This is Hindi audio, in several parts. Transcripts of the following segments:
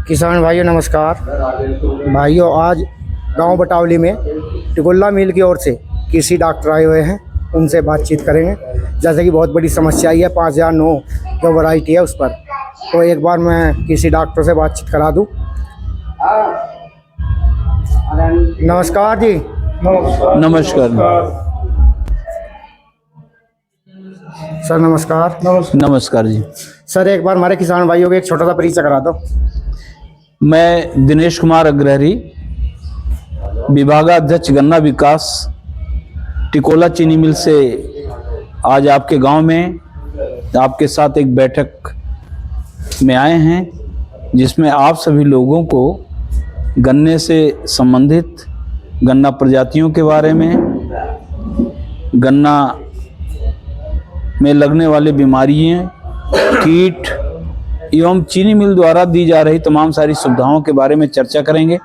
किसान भाइयों नमस्कार। भाइयों आज गांव बटावली में टिकोला मिल की ओर से कृषि डॉक्टर आए हुए हैं, उनसे बातचीत करेंगे। जैसे कि बहुत बड़ी समस्या आई है 5009 जो वैरायटी है उस पर, तो एक बार मैं कृषि डॉक्टर से बातचीत करा दूं। नमस्कार जी। नमस्कार सर नमस्कार। नमस्कार जी। सर एक बार हमारे किसान भाइयों को एक छोटा सा परिचय करा दो। मैं दिनेश कुमार अग्रहरी, विभागाध्यक्ष गन्ना विकास, टिकोला चीनी मिल से आज आपके गांव में आपके साथ एक बैठक में आए हैं, जिसमें आप सभी लोगों को गन्ने से संबंधित गन्ना प्रजातियों के बारे में, गन्ना में लगने वाली बीमारियां, कीट एवं चीनी मिल द्वारा दी जा रही तमाम सारी सुविधाओं के बारे में चर्चा करेंगे।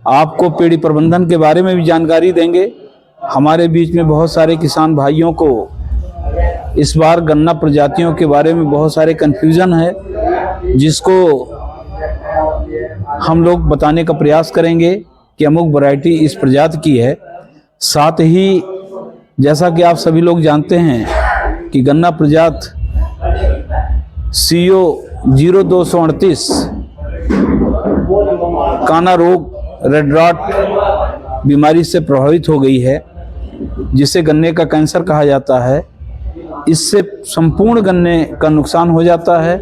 आपको पेड़ी प्रबंधन के बारे में भी जानकारी देंगे। हमारे बीच में बहुत सारे किसान भाइयों को इस बार गन्ना प्रजातियों के बारे में बहुत सारे कन्फ्यूजन है, जिसको हम लोग बताने का प्रयास करेंगे कि अमुक वैरायटी इस प्रजाति की है। साथ ही जैसा कि आप सभी लोग जानते हैं कि गन्ना प्रजाति CO 0238 काना रोग, रेड रॉट बीमारी से प्रभावित हो गई है, जिसे गन्ने का कैंसर कहा जाता है। इससे संपूर्ण गन्ने का नुकसान हो जाता है।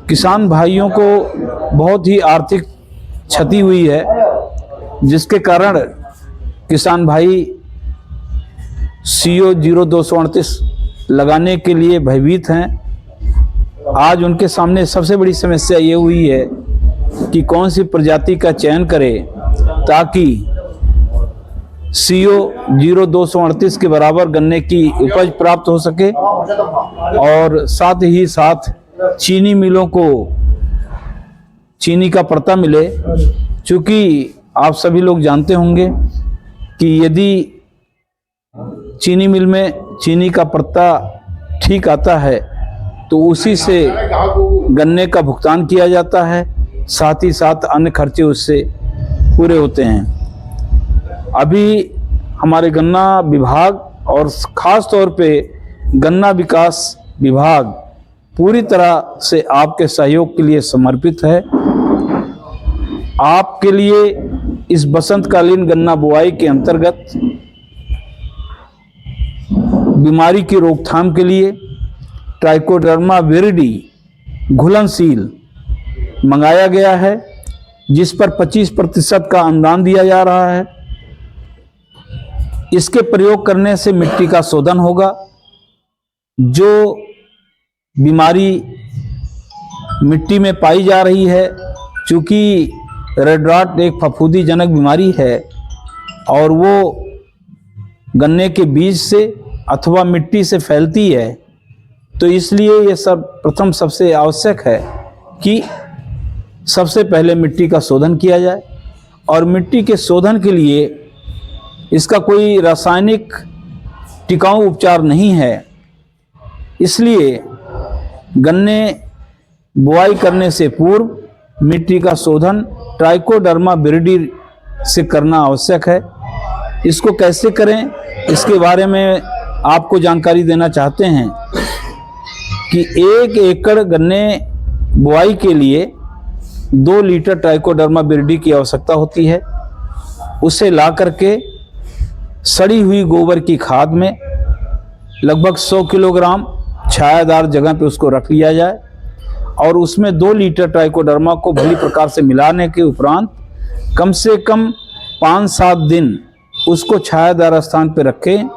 किसान भाइयों को बहुत ही आर्थिक क्षति हुई है, जिसके कारण किसान भाई CO 0238 लगाने के लिए भयभीत हैं। आज उनके सामने सबसे बड़ी समस्या ये हुई है कि कौन सी प्रजाति का चयन करें ताकि CO 0238 के बराबर गन्ने की उपज प्राप्त हो सके, और साथ ही साथ चीनी मिलों को चीनी का पड़ता मिले। चूँकि आप सभी लोग जानते होंगे कि यदि चीनी मिल में चीनी का पड़ता ठीक आता है तो उसी से गन्ने का भुगतान किया जाता है, साथ ही साथ अन्य खर्चे उससे पूरे होते हैं। अभी हमारे गन्ना विभाग और ख़ास तौर पे गन्ना विकास विभाग पूरी तरह से आपके सहयोग के लिए समर्पित है। आपके लिए इस बसंतकालीन गन्ना बुआई के अंतर्गत बीमारी की रोकथाम के लिए ट्राइकोडर्मा विरिडी घुलनशील मंगाया गया है, जिस पर 25% का अनुदान दिया जा रहा है। इसके प्रयोग करने से मिट्टी का शोधन होगा। जो बीमारी मिट्टी में पाई जा रही है, चूँकि रेड रॉट एक फफूंदीजनक बीमारी है और वो गन्ने के बीज से अथवा मिट्टी से फैलती है, तो इसलिए ये सब प्रथम सबसे आवश्यक है कि सबसे पहले मिट्टी का शोधन किया जाए। और मिट्टी के शोधन के लिए इसका कोई रासायनिक टिकाऊ उपचार नहीं है, इसलिए गन्ने बुआई करने से पूर्व मिट्टी का शोधन ट्राइकोडर्मा विरिडी से करना आवश्यक है। इसको कैसे करें, इसके बारे में आपको जानकारी देना चाहते हैं कि 1 एकड़ गन्ने बुआई के लिए 2 लीटर ट्राइकोडर्मा विरिडी की आवश्यकता होती है। उसे ला करके सड़ी हुई गोबर की खाद में लगभग 100 किलोग्राम छायादार जगह पे उसको रख लिया जाए, और उसमें 2 लीटर ट्राइकोडर्मा को भली प्रकार से मिलाने के उपरांत कम से कम 5-7 दिन उसको छायादार स्थान पर रखें।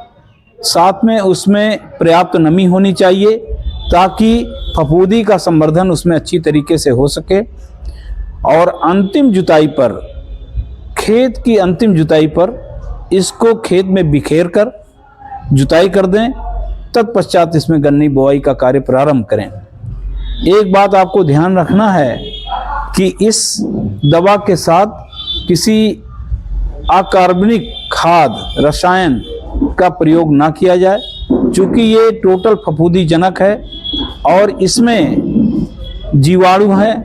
साथ में उसमें पर्याप्त नमी होनी चाहिए ताकि फफूंदी का संवर्धन उसमें अच्छी तरीके से हो सके। और अंतिम जुताई पर, खेत की अंतिम जुताई पर इसको खेत में बिखेर कर जुताई कर दें। तत्पश्चात इसमें गन्ने बुआई का कार्य प्रारंभ करें। एक बात आपको ध्यान रखना है कि इस दवा के साथ किसी अकार्बनिक खाद, रसायन का प्रयोग ना किया जाए, चूँकि ये टोटल फफूंदीजनक है और इसमें जीवाणु हैं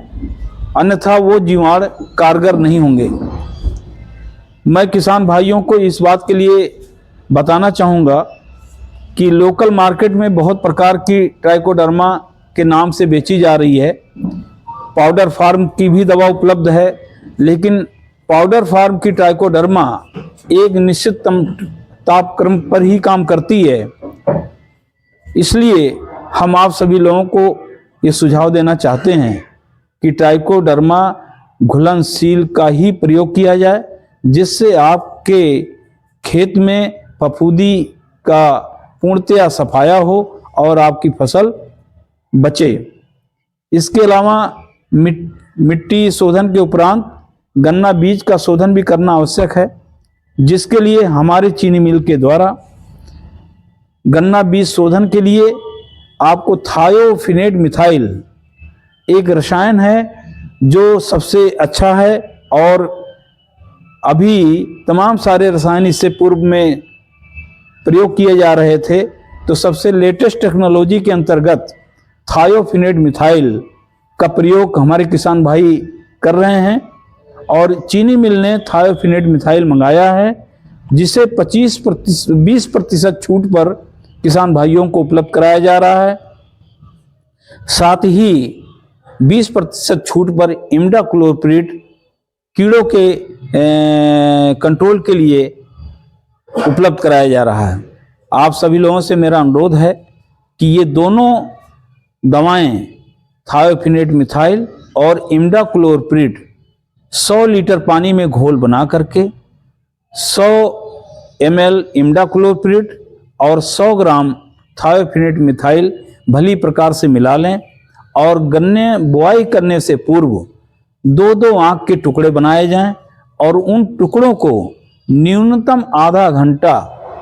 अन्यथा वो जीवाणु कारगर नहीं होंगे। मैं किसान भाइयों को इस बात के लिए बताना चाहूँगा कि लोकल मार्केट में बहुत प्रकार की ट्राइकोडर्मा के नाम से बेची जा रही है। पाउडर फार्म की भी दवा उपलब्ध है, लेकिन पाउडर फार्म की ट्राइकोडर्मा एक निश्चित तापक्रम पर ही काम करती है। इसलिए हम आप सभी लोगों को ये सुझाव देना चाहते हैं कि ट्राइकोडर्मा घुलनशील का ही प्रयोग किया जाए, जिससे आपके खेत में फफूंदी का पूर्णतया सफाया हो और आपकी फसल बचे। इसके अलावा मिट्टी शोधन के उपरांत गन्ना बीज का शोधन भी करना आवश्यक है, जिसके लिए हमारे चीनी मिल के द्वारा गन्ना बीज शोधन के लिए आपको थायोफिनेट मिथाइल एक रसायन है जो सबसे अच्छा है, और अभी तमाम सारे रसायन इससे पूर्व में प्रयोग किए जा रहे थे, तो सबसे लेटेस्ट टेक्नोलॉजी के अंतर्गत थायोफिनेट मिथाइल का प्रयोग हमारे किसान भाई कर रहे हैं। और चीनी मिल ने थायोफिनेट मिथाइल मंगाया है, जिसे 20% छूट पर किसान भाइयों को उपलब्ध कराया जा रहा है। साथ ही 20% छूट पर इमिडाक्लोप्रिड कीड़ों के कंट्रोल के लिए उपलब्ध कराया जा रहा है। आप सभी लोगों से मेरा अनुरोध है कि ये दोनों दवाएं थायोफिनेट मिथाइल और इमिडाक्लोप्रिड 100 लीटर पानी में घोल बना करके 100 ml इमिडाक्लोप्रिड और 100 ग्राम थायोफिनेट मिथाइल भली प्रकार से मिला लें, और गन्ने बुआई करने से पूर्व 2-2 आंख के टुकड़े बनाए जाएं और उन टुकड़ों को न्यूनतम आधा घंटा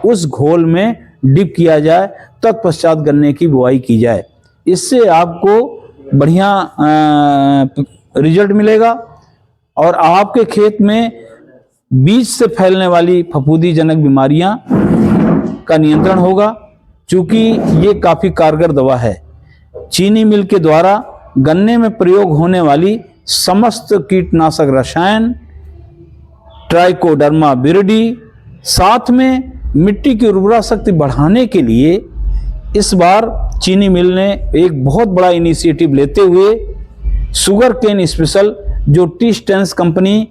उस घोल में डिप किया जाए, तत्पश्चात गन्ने की बुआई की जाए। इससे आपको बढ़िया रिजल्ट मिलेगा और आपके खेत में बीज से फैलने वाली फफूंदीजनक बीमारियां का नियंत्रण होगा, चूंकि ये काफ़ी कारगर दवा है। चीनी मिल के द्वारा गन्ने में प्रयोग होने वाली समस्त कीटनाशक रसायन ट्राइकोडर्मा विरिडी, साथ में मिट्टी की उर्वरा शक्ति बढ़ाने के लिए इस बार चीनी मिल ने एक बहुत बड़ा इनिशिएटिव लेते हुए शुगर केन स्पेशल, जो टी स्टेंस कंपनी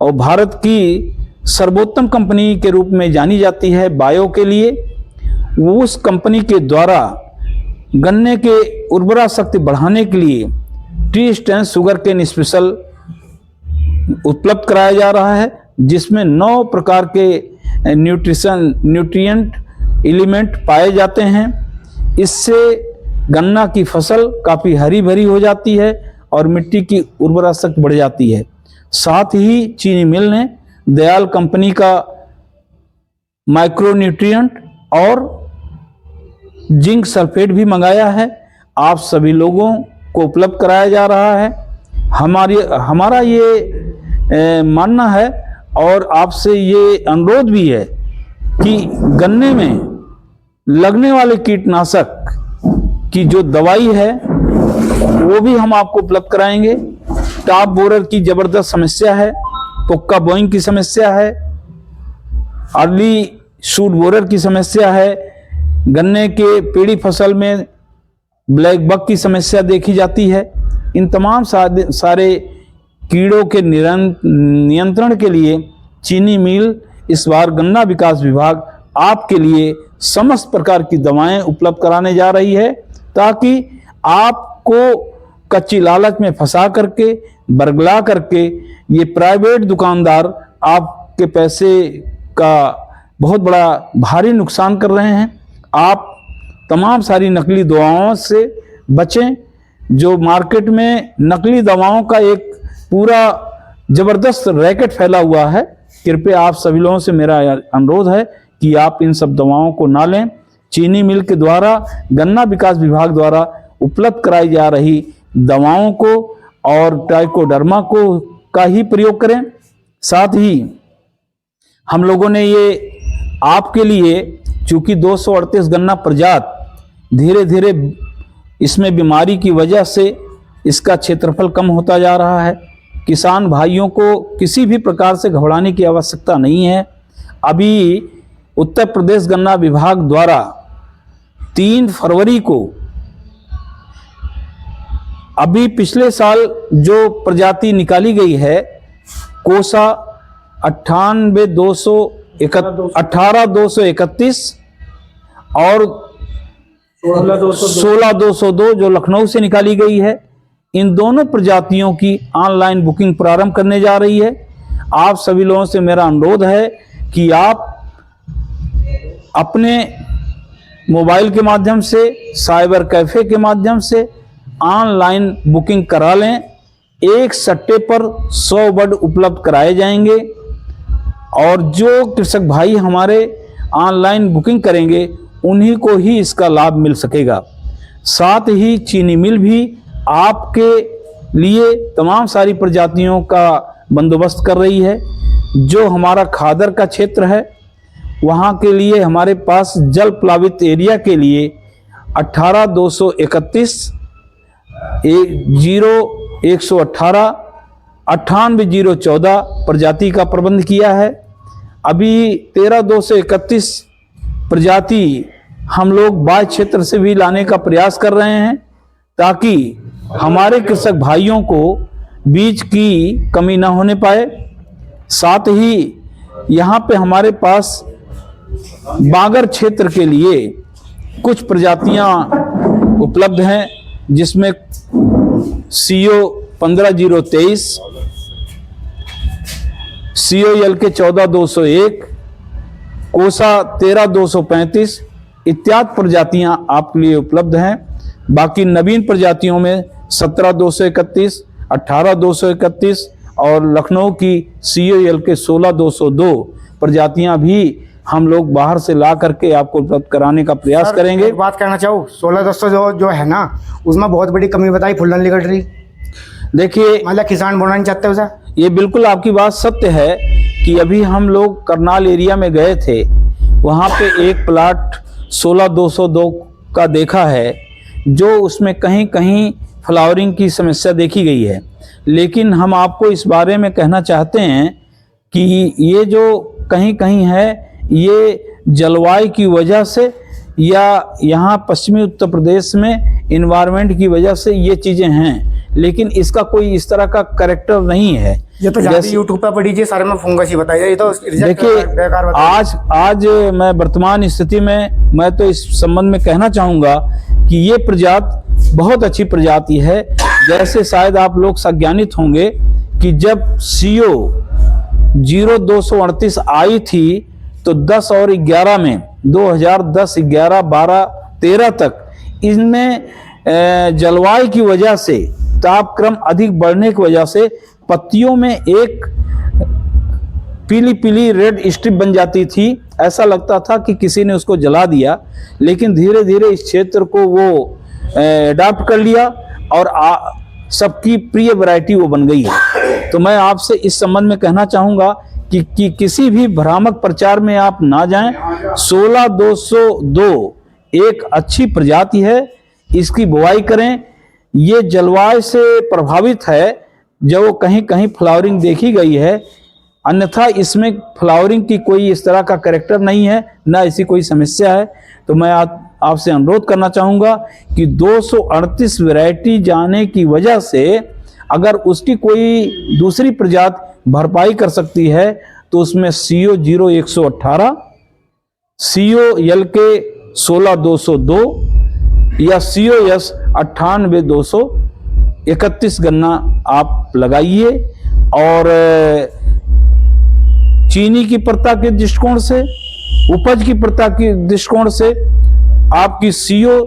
और भारत की सर्वोत्तम कंपनी के रूप में जानी जाती है बायो के लिए, उस कंपनी के द्वारा गन्ने के उर्वरा शक्ति बढ़ाने के लिए टी स्टेंस शुगर केन स्पेशल उपलब्ध कराया जा रहा है, जिसमें 9 प्रकार के न्यूट्रिएंट एलिमेंट पाए जाते हैं। इससे गन्ना की फसल काफ़ी हरी भरी हो जाती है और मिट्टी की उर्वरा शक्ति बढ़ जाती है। साथ ही चीनी मिल ने दयाल कंपनी का माइक्रोन्यूट्रिएंट और जिंक सल्फेट भी मंगाया है, आप सभी लोगों को उपलब्ध कराया जा रहा है। हमारा ये मानना है और आपसे ये अनुरोध भी है कि गन्ने में लगने वाले कीटनाशक की जो दवाई है वो भी हम आपको उपलब्ध कराएंगे। टॉप बोरर की जबरदस्त समस्या है, पुक्का बोइंग की समस्या है, अर्ली शूट बोरर की समस्या है, गन्ने के पेड़ी फसल में ब्लैक बग की समस्या देखी जाती है। इन तमाम सारे कीड़ों के नियंत्रण के लिए चीनी मिल इस बार गन्ना विकास विभाग आपके लिए समस्त प्रकार की दवाएं उपलब्ध कराने जा रही है, ताकि आपको कच्ची लालच में फंसा करके बरगला करके ये प्राइवेट दुकानदार आपके पैसे का बहुत बड़ा भारी नुकसान कर रहे हैं। आप तमाम सारी नकली दवाओं से बचें। जो मार्केट में नकली दवाओं का एक पूरा जबरदस्त रैकेट फैला हुआ है, कृपया आप सभी लोगों से मेरा अनुरोध है कि आप इन सब दवाओं को ना लें। चीनी मिल के द्वारा गन्ना विकास विभाग द्वारा उपलब्ध कराई जा रही दवाओं को और ट्राइकोडर्मा को का ही प्रयोग करें। साथ ही हम लोगों ने ये आपके लिए, चूंकि 238 गन्ना प्रजात धीरे धीरे इसमें बीमारी की वजह से इसका क्षेत्रफल कम होता जा रहा है। किसान भाइयों को किसी भी प्रकार से घबराने की आवश्यकता नहीं है। अभी उत्तर प्रदेश गन्ना विभाग द्वारा 3 फरवरी को अभी पिछले साल जो प्रजाति निकाली गई है कोसा 18231 और 16202 जो लखनऊ से निकाली गई है, इन दोनों प्रजातियों की ऑनलाइन बुकिंग प्रारंभ करने जा रही है। आप सभी लोगों से मेरा अनुरोध है कि आप अपने मोबाइल के माध्यम से, साइबर कैफे के माध्यम से ऑनलाइन बुकिंग करा लें। एक सट्टे पर 100 बर्ड उपलब्ध कराए जाएंगे और जो कृषक भाई हमारे ऑनलाइन बुकिंग करेंगे उन्हीं को ही इसका लाभ मिल सकेगा। साथ ही चीनी मिल भी आपके लिए तमाम सारी प्रजातियों का बंदोबस्त कर रही है। जो हमारा खादर का क्षेत्र है वहाँ के लिए हमारे पास जल प्लावित एरिया के लिए 18231 118 98014 प्रजाति का प्रबंध किया है। अभी 13231 प्रजाति हम लोग बाह्य क्षेत्र से भी लाने का प्रयास कर रहे हैं ताकि हमारे कृषक भाइयों को बीज की कमी ना होने पाए। साथ ही यहाँ पे हमारे पास बागर क्षेत्र के लिए कुछ प्रजातियां उपलब्ध हैं, जिसमें CO 15023, COL के 14201, कोसा 13235 इत्यादि प्रजातियां आपके लिए उपलब्ध हैं। बाकी नवीन प्रजातियों में 17231, 18231 और लखनऊ की COL के 16202 प्रजातियां भी हम लोग बाहर से ला करके आपको उपलब्ध कराने का प्रयास करेंगे। एक बात कहना चाहूँ, 16 जो है ना, उसमें बहुत बड़ी कमी बताई फुल्लन निकल रही। देखिए, मतलब किसान बोलना नहीं चाहते उसे। ये बिल्कुल आपकी बात सत्य है कि अभी हम लोग करनाल एरिया में गए थे, वहाँ पे एक प्लाट 16202 का देखा है, जो उसमें कहीं कहीं फ्लावरिंग की समस्या देखी गई है। लेकिन हम आपको इस बारे में कहना चाहते हैं कि ये जो कहीं कहीं है, ये जलवायु की वजह से या यहाँ पश्चिमी उत्तर प्रदेश में इन्वायरमेंट की वजह से ये चीज़ें हैं, लेकिन इसका कोई इस तरह का कैरेक्टर नहीं है। ये तो जैसे यूट्यूब पर पढ़ी सारे में फंगस ही बताइए। ये तो देखिए, आज मैं वर्तमान स्थिति में मैं तो इस संबंध में कहना चाहूँगा कि ये प्रजाति बहुत अच्छी प्रजाति है। जैसे शायद आप लोग संज्ञानित होंगे कि जब CO 0238 आई थी तो 10 और 11 में 2010, 11, 12, 13 तक इनमें जलवायु की वजह से, तापक्रम अधिक बढ़ने की वजह से पत्तियों में एक पीली पीली रेड स्ट्रिप बन जाती थी। ऐसा लगता था कि किसी ने उसको जला दिया, लेकिन धीरे धीरे इस क्षेत्र को वो अडॉप्ट कर लिया और सबकी प्रिय वैरायटी वो बन गई है। तो मैं आपसे इस संबंध में कहना चाहूँगा कि किसी भी भ्रामक प्रचार में आप ना जाएं। 16202 एक अच्छी प्रजाति है, इसकी बुवाई करें। ये जलवायु से प्रभावित है, जो कहीं कहीं फ्लावरिंग देखी गई है, अन्यथा इसमें फ्लावरिंग की कोई इस तरह का कैरेक्टर नहीं है, ना ऐसी कोई समस्या है। तो मैं आपसे अनुरोध करना चाहूँगा कि 238 वैरायटी जाने की वजह से अगर उसकी कोई दूसरी प्रजाति भरपाई कर सकती है तो उसमें CO 0118, COL के 16202 या COS 98231 गन्ना आप लगाइए। और चीनी की प्रथा के दृष्टिकोण से, उपज की प्रथा के दृष्टिकोण से आपकी CO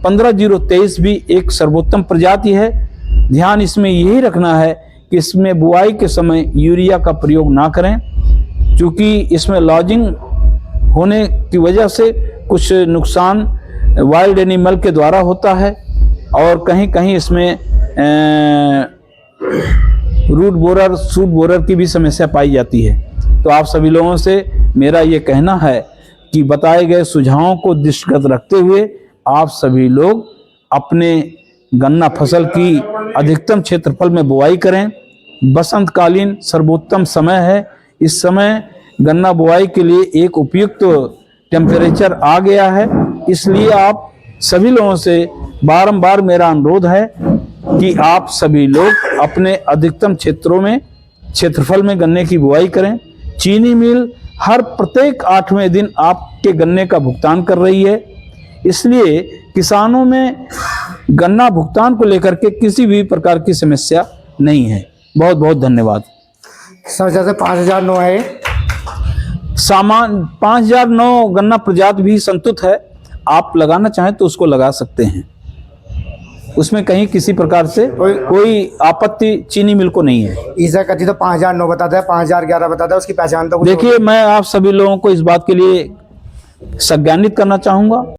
15023 भी एक सर्वोत्तम प्रजाति है। ध्यान इसमें यही रखना है कि इसमें बुआई के समय यूरिया का प्रयोग ना करें, क्योंकि इसमें लॉजिंग होने की वजह से कुछ नुकसान वाइल्ड एनिमल के द्वारा होता है और कहीं कहीं इसमें रूट बोरर, सूट बोरर की भी समस्या पाई जाती है। तो आप सभी लोगों से मेरा ये कहना है कि बताए गए सुझावों को दृष्टिगत रखते हुए आप सभी लोग अपने गन्ना फसल की अधिकतम क्षेत्रफल में बुआई करें। बसंतकालीन सर्वोत्तम समय है। इस समय गन्ना बुआई के लिए एक उपयुक्त टेम्परेचर आ गया है। इसलिए आप सभी लोगों से बारंबार मेरा अनुरोध है कि आप सभी लोग अपने अधिकतम क्षेत्रफल में गन्ने की बुआई करें। चीनी मिल हर प्रत्येक 8वें दिन आपके गन्ने का भुगतान कर रही है। इसलिए किसानों में गन्ना भुगतान को लेकर के किसी भी प्रकार की समस्या नहीं है। बहुत बहुत धन्यवाद। सर जैसे 5009 है, सामान 5009 गन्ना प्रजाति भी संतुष्ट है। आप लगाना चाहें तो उसको लगा सकते हैं। उसमें कहीं किसी प्रकार से कोई आपत्ति चीनी मिल को नहीं है। ईसा कथी तो 5009 बताता है, 5011 बताता है, उसकी पहचान तो कुछ देखिए, मैं आप सभी लोगों को इस बात के लिए संज्ञानित करना चाहूंगा